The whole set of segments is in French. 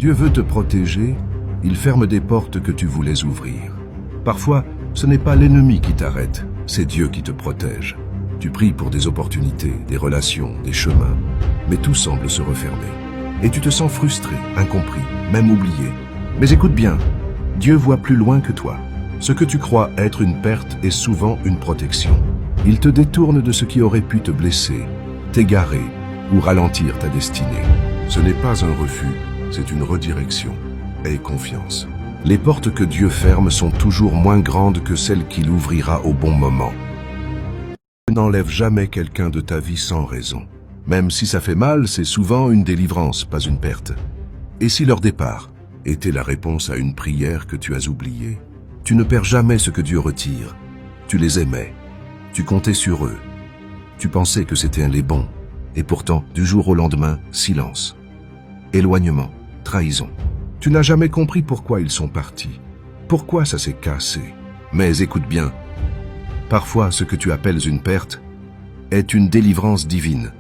Dieu veut te protéger, il ferme des portes que tu voulais ouvrir. Parfois, ce n'est pas l'ennemi qui t'arrête, c'est Dieu qui te protège. Tu pries pour des opportunités, des relations, des chemins, mais tout semble se refermer. Et tu te sens frustré, incompris, même oublié. Mais écoute bien, Dieu voit plus loin que toi. Ce que tu crois être une perte est souvent une protection. Il te détourne de ce qui aurait pu te blesser, t'égarer ou ralentir ta destinée. Ce n'est pas un refus, c'est une redirection. Aie confiance. Les portes que Dieu ferme sont toujours moins grandes que celles qu'il ouvrira au bon moment. N'enlève jamais quelqu'un de ta vie sans raison. Même si ça fait mal, c'est souvent une délivrance, pas une perte. Et si leur départ était la réponse à une prière que tu as oubliée? Tu ne perds jamais ce que Dieu retire. Tu les aimais. Tu comptais sur eux. Tu pensais que c'était les bons. Et pourtant, du jour au lendemain, silence. Éloignement, trahison. Tu n'as jamais compris pourquoi ils sont partis. Pourquoi ça s'est cassé. Mais écoute bien. Parfois, ce que tu appelles une perte est une délivrance divine.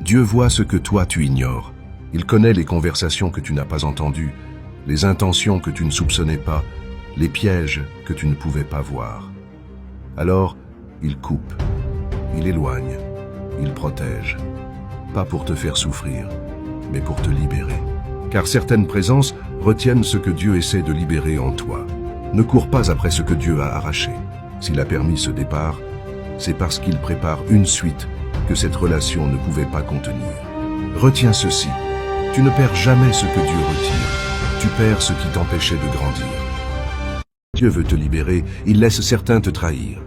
Dieu voit ce que toi tu ignores. Il connaît les conversations que tu n'as pas entendues, les intentions que tu ne soupçonnais pas, les pièges que tu ne pouvais pas voir. Alors, il coupe, il éloigne, il protège. Pas pour te faire souffrir, mais pour te libérer. Car certaines présences retiennent ce que Dieu essaie de libérer en toi. Ne cours pas après ce que Dieu a arraché. S'il a permis ce départ, c'est parce qu'il prépare une suite que cette relation ne pouvait pas contenir. Retiens ceci, tu ne perds jamais ce que Dieu retire, tu perds ce qui t'empêchait de grandir. Dieu veut te libérer, il laisse certains te trahir.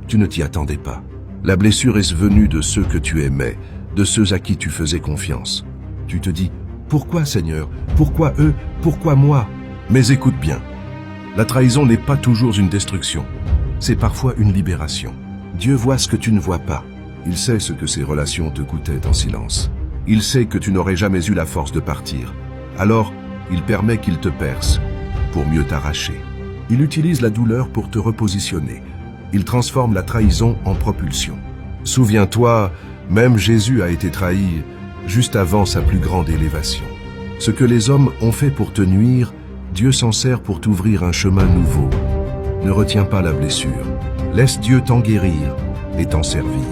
Tu ne t'y attendais pas. La blessure est venue de ceux que tu aimais, de ceux à qui tu faisais confiance. Tu te dis, pourquoi Seigneur? Pourquoi eux? Pourquoi moi? Mais écoute bien, la trahison n'est pas toujours une destruction. C'est parfois une libération. Dieu voit ce que tu ne vois pas. Il sait ce que ces relations te coûtaient en silence. Il sait que tu n'aurais jamais eu la force de partir. Alors, il permet qu'il te perce pour mieux t'arracher. Il utilise la douleur pour te repositionner. Il transforme la trahison en propulsion. Souviens-toi, même Jésus a été trahi juste avant sa plus grande élévation. Ce que les hommes ont fait pour te nuire, Dieu s'en sert pour t'ouvrir un chemin nouveau. Ne retiens pas la blessure. Laisse Dieu t'en guérir et t'en servir.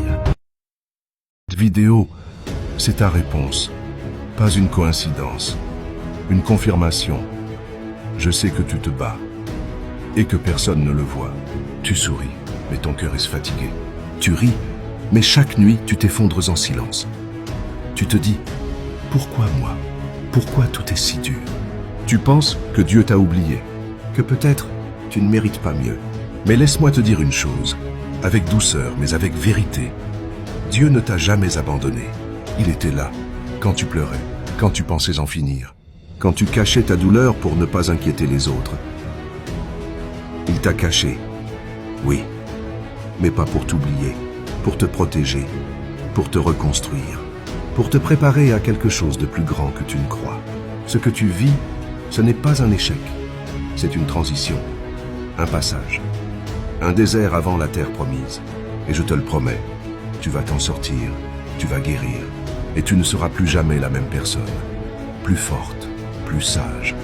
Cette vidéo, c'est ta réponse. Pas une coïncidence. Une confirmation. Je sais que tu te bats et que personne ne le voit. Tu souris, mais ton cœur est fatigué. Tu ris, mais chaque nuit, tu t'effondres en silence. Tu te dis, pourquoi moi? Pourquoi tout est si dur? Tu penses que Dieu t'a oublié, que peut-être tu ne mérites pas mieux. Mais laisse-moi te dire une chose, avec douceur, mais avec vérité. Dieu ne t'a jamais abandonné. Il était là, quand tu pleurais, quand tu pensais en finir, quand tu cachais ta douleur pour ne pas inquiéter les autres. Il t'a caché, oui, mais pas pour t'oublier, pour te protéger, pour te reconstruire, pour te préparer à quelque chose de plus grand que tu ne crois. Ce que tu vis, ce n'est pas un échec, c'est une transition, un passage, un désert avant la terre promise. Et je te le promets, tu vas t'en sortir, tu vas guérir, et tu ne seras plus jamais la même personne, plus forte, plus sage,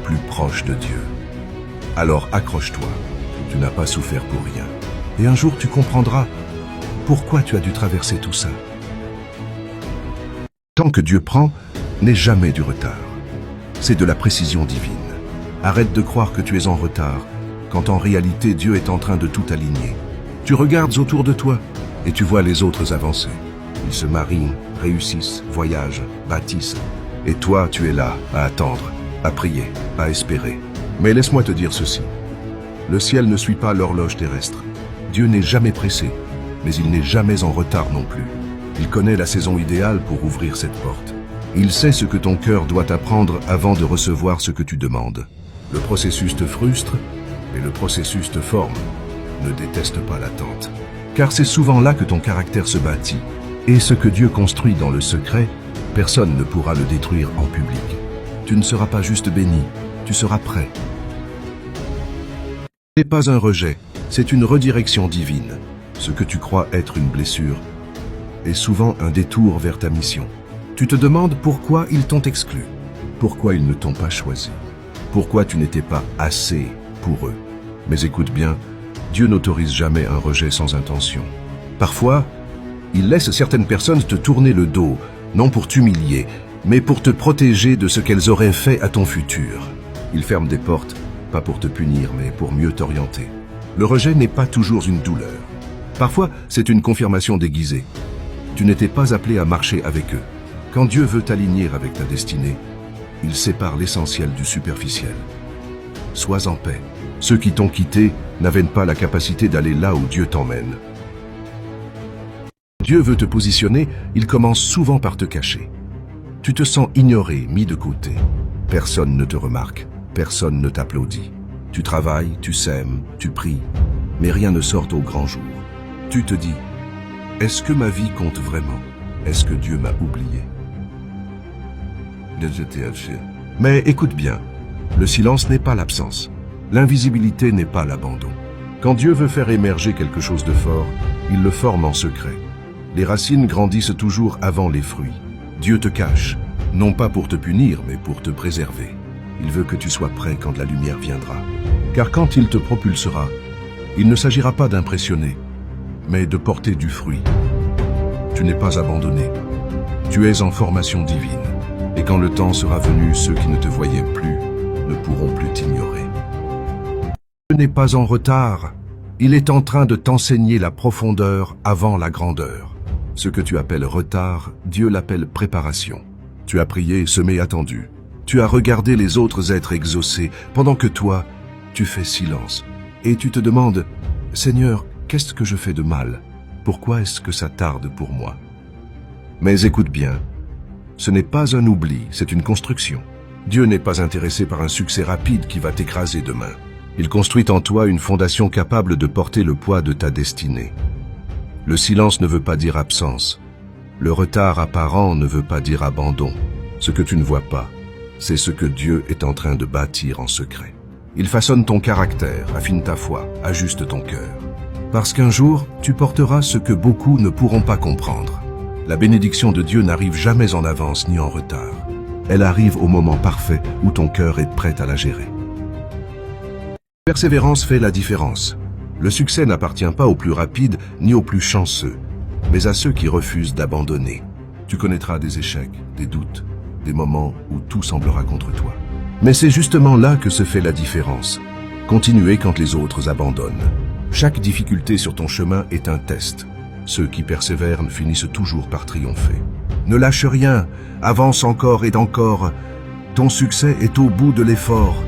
plus proche de Dieu. Alors accroche-toi, tu n'as pas souffert pour rien. Et un jour tu comprendras pourquoi tu as dû traverser tout ça. Tant que Dieu prend, n'est jamais du retard. C'est de la précision divine. Arrête de croire que tu es en retard, quand en réalité Dieu est en train de tout aligner. Tu regardes autour de toi et tu vois les autres avancer. Ils se marient, réussissent, voyagent, bâtissent. Et toi, tu es là, à attendre, à prier, à espérer. Mais laisse-moi te dire ceci. Le ciel ne suit pas l'horloge terrestre. Dieu n'est jamais pressé, mais il n'est jamais en retard non plus. Il connaît la saison idéale pour ouvrir cette porte. Il sait ce que ton cœur doit apprendre avant de recevoir ce que tu demandes. Le processus te frustre et le processus te forme. Ne déteste pas l'attente, car c'est souvent là que ton caractère se bâtit. Et ce que Dieu construit dans le secret, personne ne pourra le détruire en public. Tu ne seras pas juste béni, tu seras prêt. Ce n'est pas un rejet, c'est une redirection divine. Ce que tu crois être une blessure est souvent un détour vers ta mission. Tu te demandes pourquoi ils t'ont exclu, pourquoi ils ne t'ont pas choisi, pourquoi tu n'étais pas assez pour eux. Mais écoute bien, Dieu n'autorise jamais un rejet sans intention. Parfois, il laisse certaines personnes te tourner le dos, non pour t'humilier, mais pour te protéger de ce qu'elles auraient fait à ton futur. Il ferme des portes, pas pour te punir, mais pour mieux t'orienter. Le rejet n'est pas toujours une douleur. Parfois, c'est une confirmation déguisée. Tu n'étais pas appelé à marcher avec eux. Quand Dieu veut t'aligner avec ta destinée, il sépare l'essentiel du superficiel. Sois en paix. Ceux qui t'ont quitté n'avaient pas la capacité d'aller là où Dieu t'emmène. Dieu veut te positionner, il commence souvent par te cacher. Tu te sens ignoré, mis de côté. Personne ne te remarque, personne ne t'applaudit. Tu travailles, tu sèmes, tu pries, mais rien ne sort au grand jour. Tu te dis, est-ce que ma vie compte vraiment? Est-ce que Dieu m'a oublié? Mais écoute bien, le silence n'est pas l'absence. L'invisibilité n'est pas l'abandon. Quand Dieu veut faire émerger quelque chose de fort, il le forme en secret. Les racines grandissent toujours avant les fruits. Dieu te cache, non pas pour te punir, mais pour te préserver. Il veut que tu sois prêt quand la lumière viendra. Car quand il te propulsera, il ne s'agira pas d'impressionner, mais de porter du fruit. Tu n'es pas abandonné. Tu es en formation divine. Et quand le temps sera venu, ceux qui ne te voyaient plus ne pourront plus t'ignorer. Dieu n'est pas en retard. Il est en train de t'enseigner la profondeur avant la grandeur. Ce que tu appelles retard, Dieu l'appelle préparation. Tu as prié, semé, attendu. Tu as regardé les autres êtres exaucés, pendant que toi, tu fais silence. Et tu te demandes, Seigneur, qu'est-ce que je fais de mal? Pourquoi est-ce que ça tarde pour moi? Mais écoute bien, ce n'est pas un oubli, c'est une construction. Dieu n'est pas intéressé par un succès rapide qui va t'écraser demain. Il construit en toi une fondation capable de porter le poids de ta destinée. Le silence ne veut pas dire absence. Le retard apparent ne veut pas dire abandon. Ce que tu ne vois pas, c'est ce que Dieu est en train de bâtir en secret. Il façonne ton caractère, affine ta foi, ajuste ton cœur. Parce qu'un jour, tu porteras ce que beaucoup ne pourront pas comprendre. La bénédiction de Dieu n'arrive jamais en avance ni en retard. Elle arrive au moment parfait où ton cœur est prêt à la gérer. La persévérance fait la différence. Le succès n'appartient pas aux plus rapides ni aux plus chanceux, mais à ceux qui refusent d'abandonner. Tu connaîtras des échecs, des doutes, des moments où tout semblera contre toi. Mais c'est justement là que se fait la différence. Continuer quand les autres abandonnent. Chaque difficulté sur ton chemin est un test. Ceux qui persévèrent finissent toujours par triompher. Ne lâche rien, avance encore et encore. Ton succès est au bout de l'effort.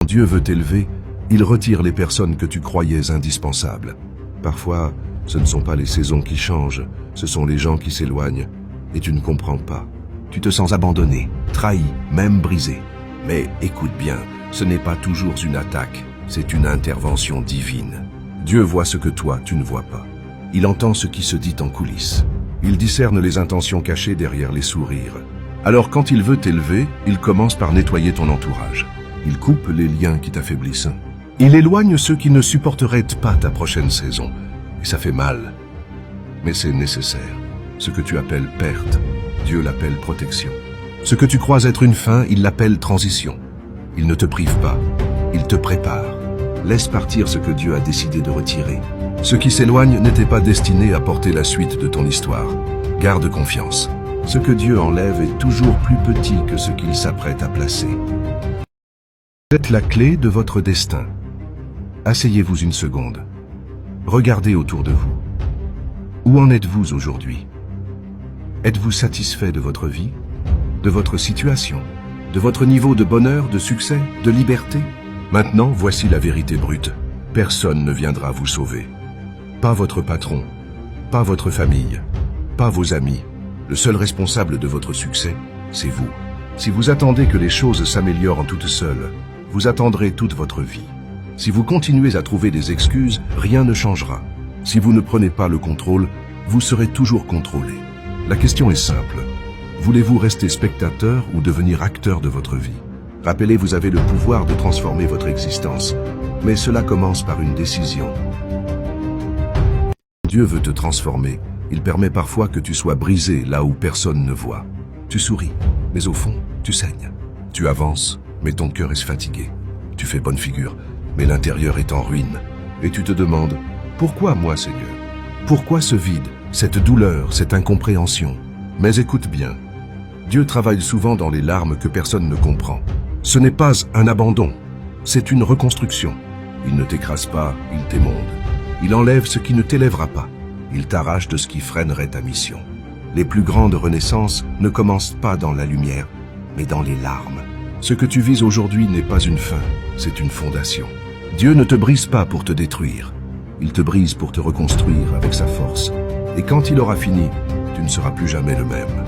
Quand Dieu veut t'élever, il retire les personnes que tu croyais indispensables. Parfois, ce ne sont pas les saisons qui changent, ce sont les gens qui s'éloignent. Et tu ne comprends pas. Tu te sens abandonné, trahi, même brisé. Mais écoute bien, ce n'est pas toujours une attaque, c'est une intervention divine. Dieu voit ce que toi, tu ne vois pas. Il entend ce qui se dit en coulisses. Il discerne les intentions cachées derrière les sourires. Alors quand il veut t'élever, il commence par nettoyer ton entourage. Il coupe les liens qui t'affaiblissent. Il éloigne ceux qui ne supporteraient pas ta prochaine saison. Et ça fait mal. Mais c'est nécessaire. Ce que tu appelles perte, Dieu l'appelle protection. Ce que tu crois être une fin, il l'appelle transition. Il ne te prive pas, il te prépare. Laisse partir ce que Dieu a décidé de retirer. Ceux qui s'éloignent n'étaient pas destinés à porter la suite de ton histoire. Garde confiance. Ce que Dieu enlève est toujours plus petit que ce qu'il s'apprête à placer. Vous êtes la clé de votre destin. Asseyez-vous une seconde. Regardez autour de vous. Où en êtes-vous aujourd'hui? Êtes-vous satisfait de votre vie, de votre situation, de votre niveau de bonheur, de succès, de liberté? Maintenant, voici la vérité brute. Personne ne viendra vous sauver. Pas votre patron, pas votre famille, pas vos amis. Le seul responsable de votre succès, c'est vous. Si vous attendez que les choses s'améliorent en toutes seules, vous attendrez toute votre vie. Si vous continuez à trouver des excuses, rien ne changera. Si vous ne prenez pas le contrôle, vous serez toujours contrôlé. La question est simple. Voulez-vous rester spectateur ou devenir acteur de votre vie? Rappelez, vous avez le pouvoir de transformer votre existence, mais cela commence par une décision. Dieu veut te transformer. Il permet parfois que tu sois brisé là où personne ne voit. Tu souris, mais au fond, Tu saignes. Tu avances, mais ton cœur est fatigué. Tu fais bonne figure, mais l'intérieur est en ruine. Et tu te demandes, pourquoi moi, Seigneur? Pourquoi ce vide, cette douleur, cette incompréhension? Mais écoute bien, Dieu travaille souvent dans les larmes que personne ne comprend. Ce n'est pas un abandon, c'est une reconstruction. Il ne t'écrase pas, il t'émonde. Il enlève ce qui ne t'élèvera pas. Il t'arrache de ce qui freinerait ta mission. Les plus grandes renaissances ne commencent pas dans la lumière, mais dans les larmes. Ce que tu vis aujourd'hui n'est pas une fin, c'est une fondation. Dieu ne te brise pas pour te détruire. Il te brise pour te reconstruire avec sa force. Et quand il aura fini, tu ne seras plus jamais le même.